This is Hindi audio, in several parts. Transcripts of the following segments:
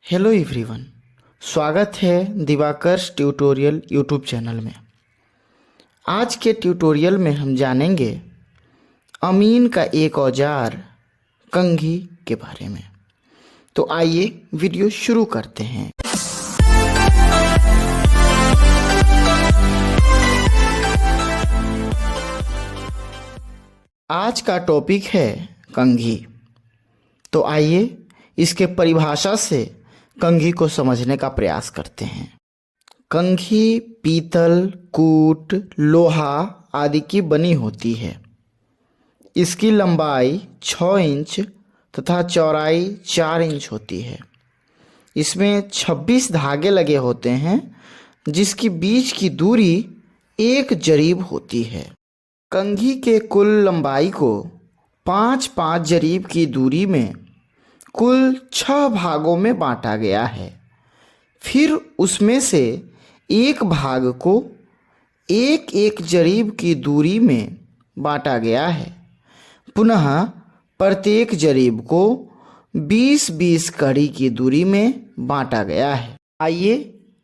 हेलो एवरीवन, स्वागत है दिवाकर्स ट्यूटोरियल यूट्यूब चैनल में। आज के ट्यूटोरियल में हम जानेंगे अमीन का एक औजार कंघी के बारे में। तो आइए वीडियो शुरू करते हैं। आज का टॉपिक है कंघी। तो आइए इसके परिभाषा से कंघी को समझने का प्रयास करते हैं। कंघी पीतल, कूट, लोहा आदि की बनी होती है। इसकी लंबाई 6 इंच तथा चौड़ाई 4 इंच होती है। इसमें 26 धागे लगे होते हैं, जिसकी बीच की दूरी 1 जरीब होती है। कंघी के कुल लंबाई को 5-5 जरीब की दूरी में कुल 6 भागों में बांटा गया है। फिर उसमें से एक भाग को 1-1 जरीब की दूरी में बांटा गया है। पुनः प्रत्येक जरीब को 20-20 कड़ी की दूरी में बांटा गया है। आइए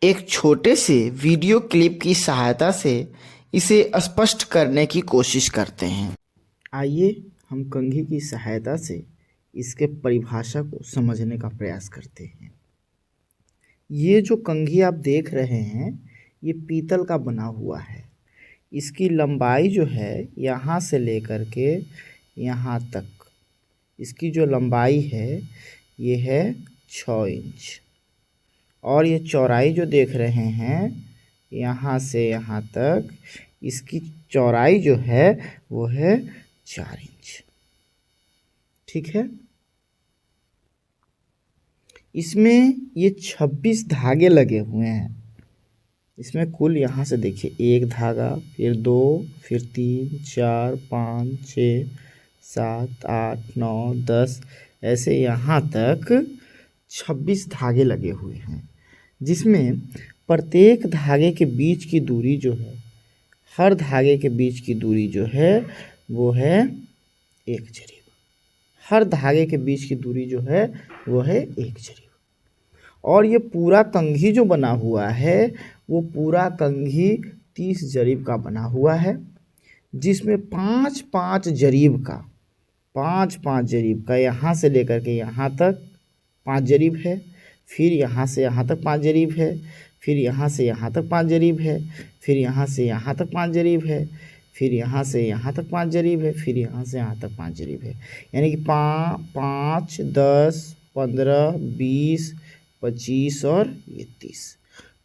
एक छोटे से वीडियो क्लिप की सहायता से इसे स्पष्ट करने की कोशिश करते हैं। आइए हम कंघी की सहायता से इसके परिभाषा को समझने का प्रयास करते हैं। ये जो कंघी आप देख रहे हैं, ये पीतल का बना हुआ है। इसकी लंबाई जो है यहाँ से लेकर के यहाँ तक, इसकी जो लंबाई है ये है 6 इंच। और ये चौड़ाई जो देख रहे हैं यहाँ से यहाँ तक, इसकी चौड़ाई जो है वो है 4 इंच। ठीक है। इसमें ये 26 धागे लगे हुए हैं। इसमें कुल यहाँ से देखिए 1 धागा, फिर 2, फिर 3, 4, 5, 6, 7, 8, 9, 10, ऐसे यहाँ तक 26 धागे लगे हुए हैं, जिसमें प्रत्येक धागे के बीच की दूरी जो है, हर धागे के बीच की दूरी जो है वो है 1 जरीब। हर धागे के बीच की दूरी जो है वो है 1 जरीब। और ये पूरा कंघी जो बना हुआ है वो पूरा कंघी 30 जरीब का बना हुआ है, जिसमें 5-5 जरीब का, 5-5 जरीब का यहाँ से लेकर के यहाँ तक 5 जरीब है। फिर यहाँ से यहाँ तक 5 जरीब है। फिर यहाँ से यहाँ तक 5 जरीब है। फिर यहाँ से यहाँ तक 5 जरीब है। फिर यहाँ से यहाँ तक 5 जरीब है। फिर यहाँ से यहाँ तक 5 जरीब है। यानी कि 5, 10, 15, 20, 25 और ये 30।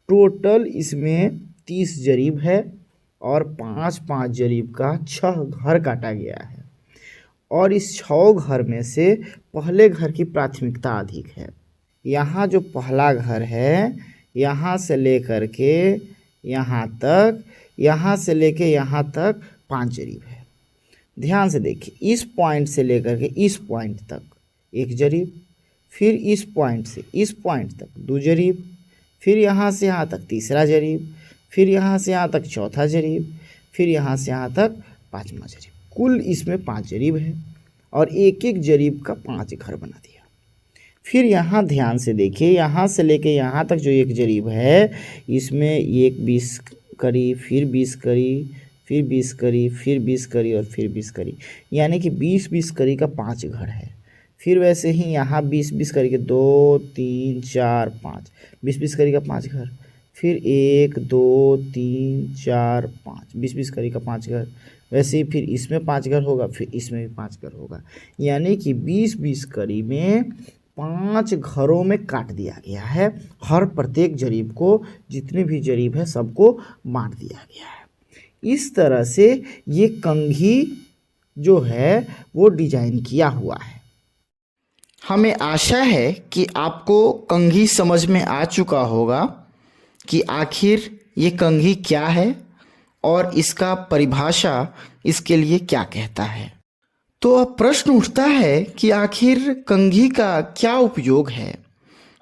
टोटल इसमें 30 जरीब है और 5-5 जरीब का 6 घर काटा गया है। और इस 6 घर में से पहले घर की प्राथमिकता अधिक है। यहाँ जो पहला घर है, यहाँ से लेकर के यहाँ तक, यहाँ से लेके यहाँ तक 5 जरीब है। ध्यान से देखिए, इस पॉइंट से लेकर के इस पॉइंट तक 1 जरीब, फिर इस पॉइंट से इस पॉइंट तक 2 जरीब, फिर यहाँ से यहाँ तक 3रा जरीब, फिर यहाँ से यहाँ तक 4था जरीब, फिर यहाँ से यहाँ तक 5वां जरीब। कुल इसमें 5 जरीब है और 1-1 जरीब का 5 घर बना दिया। फिर यहाँ ध्यान से देखिए, यहाँ से लेके यहाँ तक जो 1 जरीब है, इसमें 20 कड़ी, फिर 20 कड़ी, फिर 20 कड़ी, फिर 20 कड़ी और फिर 20 कड़ी, यानी कि 20-20 कड़ी का 5 घर है। फिर वैसे ही यहाँ 20-20 कड़ी के 2, 3, 4, 5, 20-20 कड़ी का 5 घर। फिर 1, 2, 3, 4, 5, 20-20 कड़ी का 5 घर। वैसे ही फिर इसमें 5 घर होगा, फिर इसमें भी 5 घर होगा। यानी कि 20-20 कड़ी में 5 घरों में काट दिया गया है। हर प्रत्येक जरीब को, जितने भी जरीब है सबको बांट दिया गया है। इस तरह से ये कंघी जो है वो डिजाइन किया हुआ है। हमें आशा है कि आपको कंघी समझ में आ चुका होगा कि आखिर ये कंघी क्या है और इसका परिभाषा इसके लिए क्या कहता है। तो अब प्रश्न उठता है कि आखिर कंघी का क्या उपयोग है।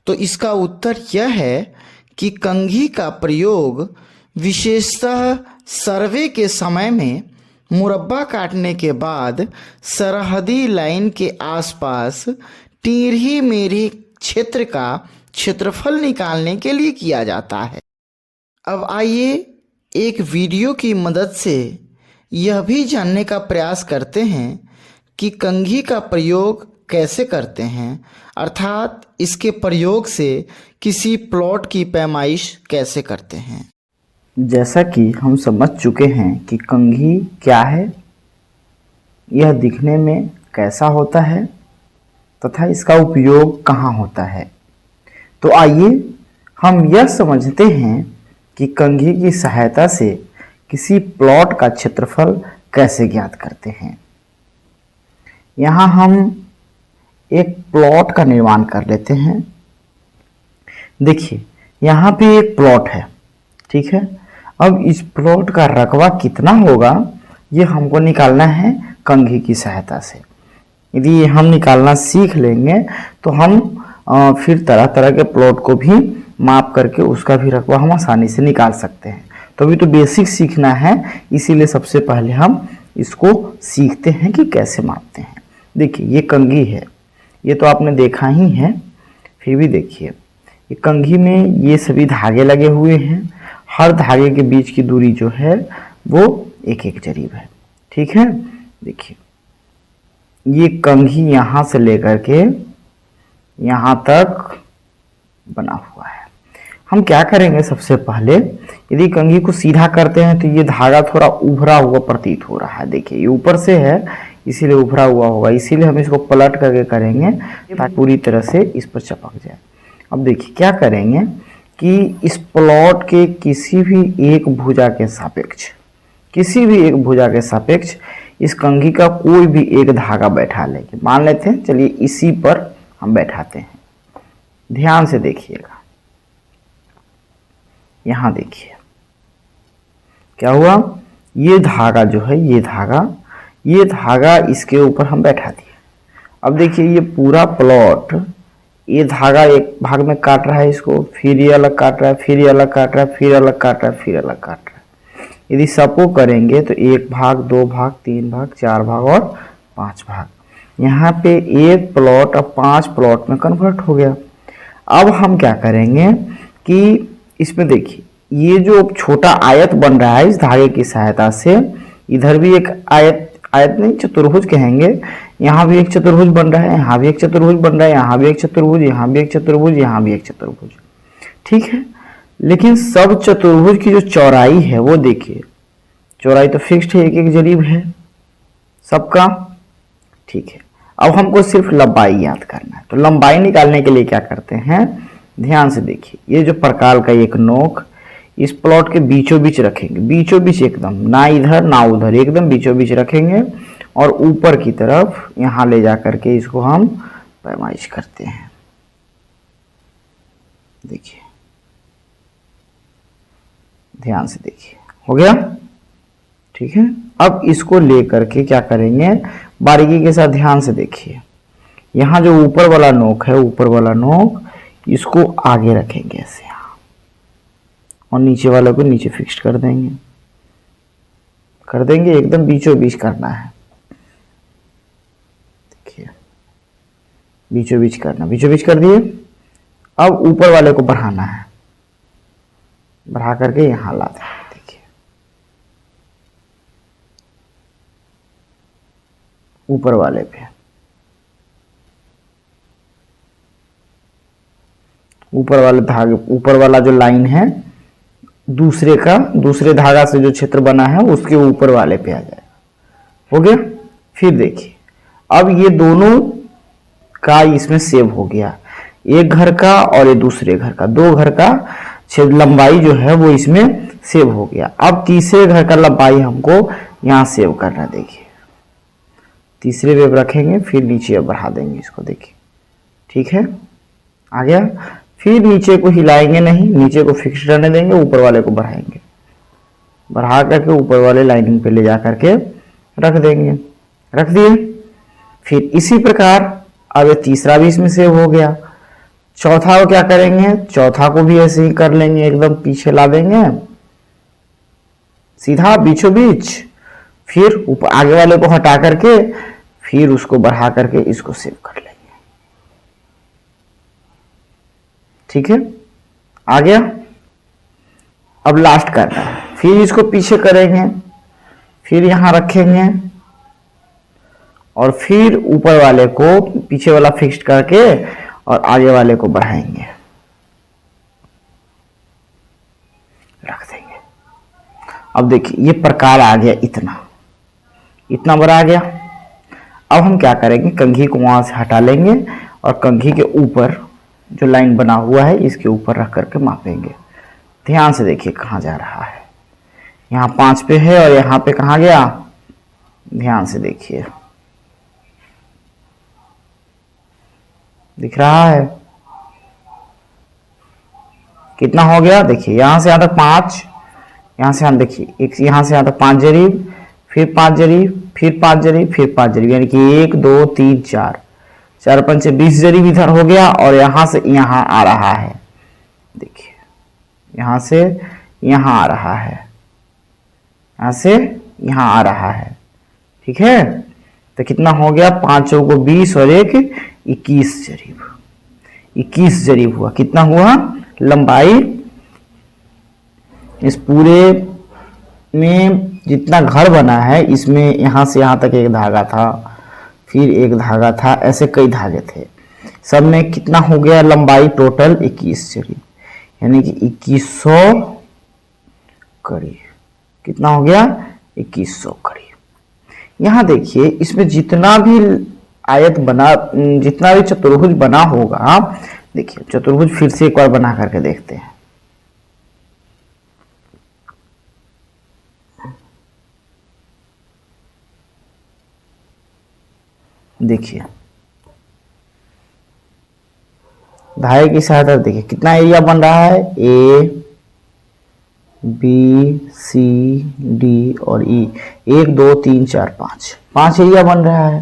तो इसका उत्तर यह है कि कंघी का प्रयोग विशेषतः सर्वे के समय में मुरब्बा काटने के बाद सरहदी लाइन के आसपास टेढ़ी मेढ़ी क्षेत्र का क्षेत्रफल निकालने के लिए किया जाता है। अब आइए एक वीडियो की मदद से यह भी जानने का प्रयास करते हैं कि कंघी का प्रयोग कैसे करते हैं, अर्थात इसके प्रयोग से किसी प्लॉट की पैमाइश कैसे करते हैं। जैसा कि हम समझ चुके हैं कि कंघी क्या है, यह दिखने में कैसा होता है तथा इसका उपयोग कहाँ होता है, तो आइए हम यह समझते हैं कि कंघी की सहायता से किसी प्लॉट का क्षेत्रफल कैसे ज्ञात करते हैं। यहाँ हम एक प्लॉट का निर्माण कर लेते हैं। देखिए यहाँ पे एक प्लॉट है, ठीक है। अब इस प्लॉट का रकबा कितना होगा ये हमको निकालना है कंघी की सहायता से। यदि ये हम निकालना सीख लेंगे तो हम फिर तरह तरह के प्लॉट को भी माप करके उसका भी रकबा हम आसानी से निकाल सकते हैं। तो अभी तो बेसिक सीखना है, इसीलिए सबसे पहले हम इसको सीखते हैं कि कैसे मापते हैं। देखिए ये कंघी है, ये तो आपने देखा ही है, फिर भी देखिए ये कंघी में ये सभी धागे लगे हुए हैं। हर धागे के बीच की दूरी जो है वो एक एक जरीब है, ठीक है। देखिए ये कंघी यहाँ से लेकर के यहाँ तक बना हुआ है। हम क्या करेंगे, सबसे पहले यदि कंघी को सीधा करते हैं तो ये धागा थोड़ा उभरा हुआ प्रतीत हो रहा है। देखिए ये ऊपर से है इसीलिए उभरा हुआ होगा, इसीलिए हम इसको पलट करके करेंगे ताकि पूरी तरह से इस पर चिपक जाए। अब देखिए क्या करेंगे कि इस प्लॉट के किसी भी एक भुजा के सापेक्ष, किसी भी एक भुजा के सापेक्ष इस कंघी का कोई भी एक धागा बैठा लेंगे। मान लेते हैं, चलिए इसी पर हम बैठाते हैं। ध्यान से देखिएगा, यहां देखिए क्या हुआ, ये धागा जो है ये धागा इसके ऊपर हम बैठा दिए। अब देखिए ये पूरा प्लॉट, ये धागा एक भाग में काट रहा है इसको, फिर ये अलग काट रहा है, फिर ये अलग काट रहा है, फिर अलग काट रहा है, फिर अलग काट रहा है। यदि सबको करेंगे तो 1 भाग, 2 भाग, 3 भाग, 4 भाग और 5 भाग। यहाँ पे एक प्लॉट अब 5 प्लॉट में कन्वर्ट हो गया। अब हम क्या करेंगे कि इसमें देखिए ये जो छोटा आयत बन रहा है इस धागे की सहायता से, इधर भी एक आयत नहीं चतुर्भुज कहेंगे, यहाँ भी एक चतुर्भुज बन रहा है, यहाँ भी एक चतुर्भुज बन रहा है, यहाँ भी एक चतुर्भुज, यहाँ भी एक चतुर्भुज, यहाँ भी एक चतुर्भुज, ठीक है। लेकिन सब चतुर्भुज की जो चौड़ाई है वो देखिए, चौड़ाई तो फिक्स्ड है, एक एक जरीब है सबका, ठीक है। अब हमको सिर्फ लंबाई याद करना है, तो लंबाई निकालने के लिए क्या करते हैं, ध्यान से देखिए ये जो प्रकार का एक नोक इस प्लॉट के बीचों बीच रखेंगे, बीचों बीच एकदम, ना इधर ना उधर, एकदम बीचों बीच रखेंगे और ऊपर की तरफ यहाँ ले जा करके इसको हम पैमाइश करते हैं। देखिए ध्यान से देखिए, हो गया, ठीक है। अब इसको लेकर के क्या करेंगे, बारीकी के साथ ध्यान से देखिए, यहाँ जो ऊपर वाला नोक है, ऊपर वाला नोक इसको आगे रखेंगे ऐसे यहाँ, और नीचे वाले को नीचे फिक्स कर देंगे, एकदम बीचों बीच करना है। देखिए बीचों बीच करना, बीचों बीच कर दिए। अब ऊपर वाले को बढ़ाना है, बढ़ा करके यहाँ ला देंगे। देखिए ऊपर वाले पे, ऊपर वाले धागे, ऊपर वाला जो लाइन है दूसरे धागा से जो क्षेत्र बना है उसके ऊपर वाले पे आ जाए, हो गया। फिर देखिए अब ये दोनों का इसमें सेव हो गया, एक घर का और ये दूसरे घर का, 2 घर का लंबाई जो है वो इसमें सेव हो गया। अब तीसरे घर का लंबाई हमको यहाँ सेव करना, देखिए तीसरे वेब रखेंगे, फिर नीचे बढ़ा देंगे इसको, देखिए ठीक है, आ गया। फिर नीचे को हिलाएंगे नहीं, नीचे को फिक्स रहने देंगे, ऊपर वाले को बढ़ाएंगे, बढ़ा करके ऊपर वाले लाइनिंग पे ले जा करके रख देंगे, रख दिए। फिर इसी प्रकार अब ये तीसरा भी इसमें सेव हो गया। चौथा को क्या करेंगे, चौथा को भी ऐसे ही कर लेंगे, एकदम पीछे ला देंगे सीधा बीचों बीच, फिर ऊपर आगे वाले को हटा करके फिर उसको बढ़ा करके इसको सेव कर लेंगे, ठीक है, आ गया। अब लास्ट करना है, फिर इसको पीछे करेंगे, फिर यहाँ रखेंगे और फिर ऊपर वाले को पीछे वाला फिक्स करके और आगे वाले को बढ़ाएंगे, रख देंगे। अब देखिए ये प्रकार आ गया, इतना बड़ा आ गया। अब हम क्या करेंगे, कंघी को वहां से हटा लेंगे और कंघी के ऊपर जो लाइन बना हुआ है इसके ऊपर रख करके मापेंगे। ध्यान से देखिए कहाँ जा रहा है, यहाँ 5 पे है और यहाँ पे कहाँ गया, ध्यान से देखिए, दिख रहा है कितना हो गया। देखिए यहाँ से यहाँ तक 5, यहाँ से यहाँ देखिए एक, यहाँ से यहाँ तक 5 जरीब, फिर 5 जरीब, फिर 5 जरीब, फिर 5 जरीब, यानी कि 1 2 3 4, 4 5 20 जरीब इधर हो गया। और यहाँ से यहाँ आ रहा है, देखिए यहाँ से यहाँ आ रहा है, यहाँ से यहाँ आ रहा है, ठीक है। तो कितना हो गया, 5 चौको 20 और 1 21 जरीब, 21 जरीब हुआ। कितना हुआ लंबाई, इस पूरे में जितना घर बना है इसमें यहाँ से यहाँ तक एक धागा था, फिर एक धागा था, ऐसे कई धागे थे, सब में कितना हो गया लंबाई टोटल 21 जरीब, यानी कि 2100 कड़ी। कितना हो गया 2100 कड़ी। यहाँ देखिए इसमें जितना भी आयत बना, जितना भी चतुर्भुज बना होगा, देखिए चतुर्भुज फिर से एक बार बना करके देखते हैं। देखिए धागे की सहायता देखिए कितना एरिया बन रहा है, ए बी सी डी और ई, 1 2 3 4 5 एरिया बन रहा है।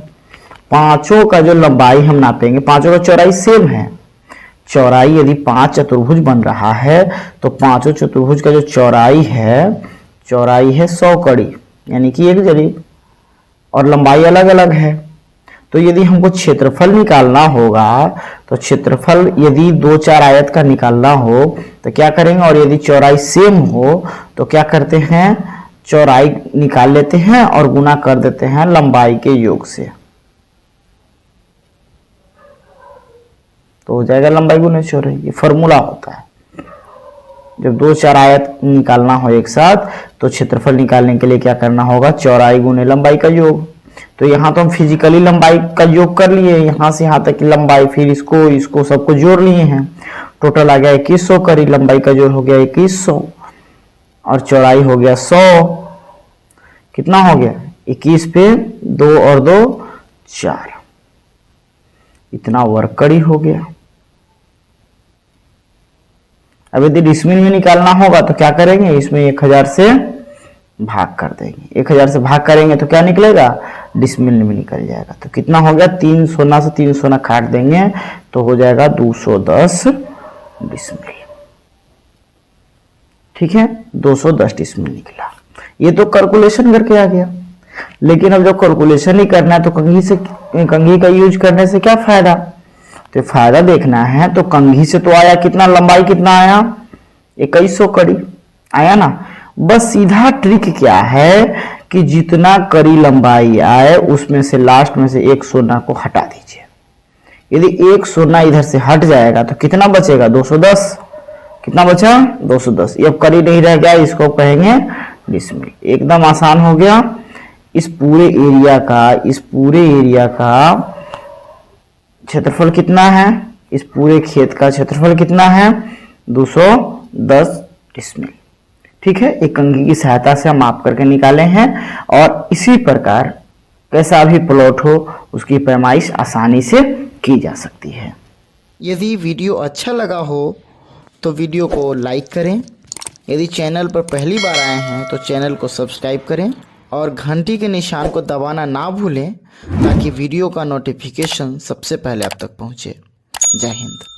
पांचों का जो लंबाई हम नापेंगे, पांचों का चौड़ाई सेम है। चौड़ाई यदि 5 चतुर्भुज बन रहा है तो पांचों चतुर्भुज का जो चौड़ाई है 100 कड़ी, यानी कि 1 जरीब, और लंबाई अलग अलग है। तो यदि हमको क्षेत्रफल निकालना होगा तो क्षेत्रफल यदि 2-4 आयत का निकालना हो तो क्या करेंगे, और यदि चौड़ाई सेम हो तो क्या करते हैं, चौड़ाई निकाल लेते हैं और गुना कर देते हैं लंबाई के योग से, तो हो जाएगा लंबाई गुने चौड़ाई। ये फॉर्मूला होता है। जब 2-4 आयत निकालना हो एक साथ तो क्षेत्रफल निकालने के लिए क्या करना होगा, चौड़ाई गुने लंबाई का योग। तो यहाँ तो हम फिजिकली लंबाई का योग कर लिए, यहाँ से यहाँ तक की लंबाई, फिर इसको सबको जोड़ लिए हैं, टोटल आ गया 2100 करीब। लंबाई का जोड़ हो गया 2100 और चौड़ाई हो गया 100। कितना हो गया 21 पे 2 और 2 4, इतना वर्ग कड़ी हो गया। अब यदि डिसमिल में निकालना होगा तो क्या करेंगे, इसमें 1000 से भाग कर देंगे। 1000 से भाग करेंगे तो क्या निकलेगा, डिसमिल में निकल जाएगा। तो कितना हो गया, 3 सोना से 3 सोना काट देंगे तो हो जाएगा 210 डिसमिल। ठीक है, 210 डिसमिल निकला। ये तो कैलकुलेशन करके आ गया, लेकिन अब जब कैलकुलेशन ही करना है तो कंघी का यूज करने से क्या फायदा। तो फायदा देखना है तो कंघी से तो आया कितना, लंबाई कितना आया 2100 कड़ी आया ना। बस सीधा ट्रिक क्या है कि जितना कड़ी लंबाई आए उसमें से लास्ट में से 1 सोना को हटा दीजिए। यदि 1 सोना इधर से हट जाएगा तो कितना बचेगा, 210। कितना बचा, 210। ये अब कड़ी नहीं रह गया, इसको कहेंगे डिसमिल। एकदम आसान हो गया। इस पूरे एरिया का क्षेत्रफल कितना है, इस पूरे खेत का क्षेत्रफल कितना है, 210 डिसमिल। ठीक है, एक कंघी की सहायता से हम माप करके निकाले हैं। और इसी प्रकार कैसा भी प्लॉट हो उसकी पैमाइश आसानी से की जा सकती है। यदि वीडियो अच्छा लगा हो तो वीडियो को लाइक करें। यदि चैनल पर पहली बार आए हैं तो चैनल को सब्सक्राइब करें और घंटी के निशान को दबाना ना भूलें ताकि वीडियो का नोटिफिकेशन सबसे पहले आप तक पहुंचे। जय हिंद।